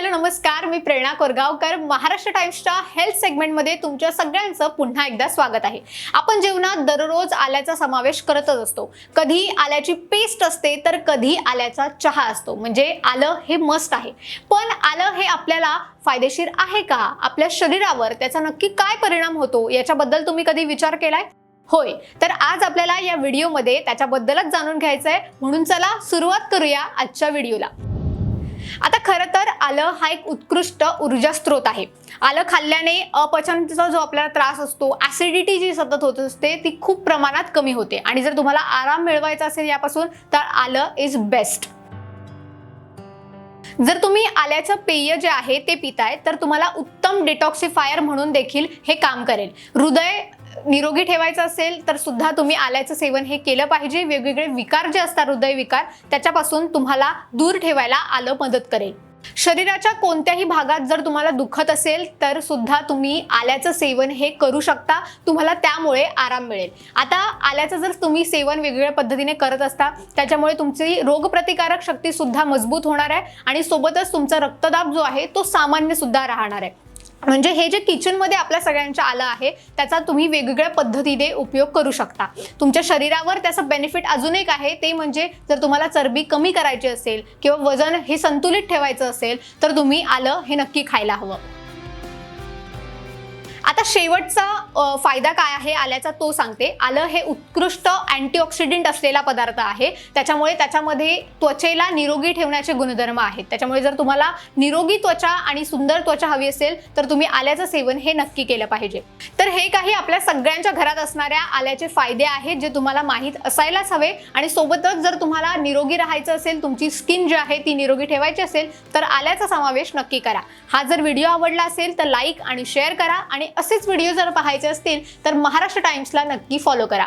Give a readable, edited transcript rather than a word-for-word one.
Hello नमस्कार, मी प्रेरणा Korgaonkar Maharashtra टाइम्सच्या health सेगमेंटमध्ये तुमच्या सगळ्यांचं पुन्हा एकदा स्वागत आहे। आपण जेवणात दररोज आल्याचा समावेश करतच असतो। कधी आल्याची पेस्ट असते तर कधी आल्याचा चहा असतो। म्हणजे आलं हे मस्ट आहे। पण आलं हे आपल्याला फायदेशीर आहे का? आपल्या शरीरावर त्याचा नक्की काय परिणाम होतो याच्याबद्दल तुम्ही कधी विचार केलाय? होय, तर आज आपल्याला या व्हिडिओमध्ये त्याच्याबद्दलच जाणून घ्यायचं आहे। म्हणून चला सुरुवात करूया आजच्या व्हिडिओला। आता खरं तर आलं हा एक उत्कृष्ट ऊर्जा स्रोत आहे। आलं खाल्ल्याने अपचनाचा जो आपल्याला त्रास असतो, ऍसिडिटी जी सतत होत असते ती खूप प्रमाणात कमी होते। आणि जर तुम्हाला आराम मिळवायचा असेल यापासून तर आलं इज बेस्ट। जर तुम्ही आल्याचं पेय जे आहे ते पिताय तर तुम्हाला उत्तम डिटॉक्सिफायर म्हणून देखील हे काम करेल। हृदय निरोगी ठेवायचं असेल तर सुद्धा तुम्ही आल्याचं सेवन हे केलं पाहिजे। वेगवेगळे विकार जे असतात, हृदय विकार, त्याच्यापासून तुम्हाला दूर ठेवायला आलं मदत करेल। शरीराच्या कोणत्याही भागात जर तुम्हाला दुखत असेल तर सुद्धा तुम्ही आल्याचं सेवन हे करू शकता। तुम्हाला त्यामुळे आराम मिळेल। आता आल्याचं जर तुम्ही सेवन वेगवेगळ्या पद्धतीने करत असता त्याच्यामुळे तुमची रोगप्रतिकारक शक्ती सुद्धा मजबूत होणार आहे आणि सोबतच तुमचा रक्तदाब जो आहे तो सामान्य सुद्धा राहणार आहे। म्हणजे हे जे किचन मध्ये आपल्या सगळ्यांच्या आलं आहे त्याचा तुम्ही वेगवेगळ्या पद्धतीने उपयोग करू शकता। तुमच्या शरीरावर त्याचा बेनिफिट अजून एक आहे, ते म्हणजे जर तुम्हाला चरबी कमी करायची असेल किंवा वजन हे संतुलित ठेवायचं असेल तर तुम्ही आलं हे नक्की खायला हवं। आता शेवटचा फायदा काय आहे आल्याचा तो सांगते। आलं हे उत्कृष्ट अँटीऑक्सिडंट असलेला पदार्थ आहे। त्याच्यामुळे त्याच्यामध्ये त्वचेला निरोगी ठेवण्याचे गुणधर्म आहेत। त्याच्यामुळे जर तुम्हाला निरोगी त्वचा आणि सुंदर त्वचा हवी असेल तर तुम्ही आल्याचं सेवन हे नक्की केलं पाहिजे। तर हे काही आपल्या सगळ्यांच्या घरात असणाऱ्या आल्याचे फायदे आहेत जे तुम्हाला माहीत असायलाच हवे। आणि सोबतच जर तुम्हाला निरोगी राहायचं असेल, तुमची स्किन जी आहे ती निरोगी ठेवायची असेल तर आल्याचा समावेश नक्की करा। हा जर व्हिडिओ आवडला असेल तर लाईक आणि शेअर करा आणि असेच व्हिडिओ जर पाहायचे असतील तर महाराष्ट्र टाइम्सला नक्की फॉलो करा।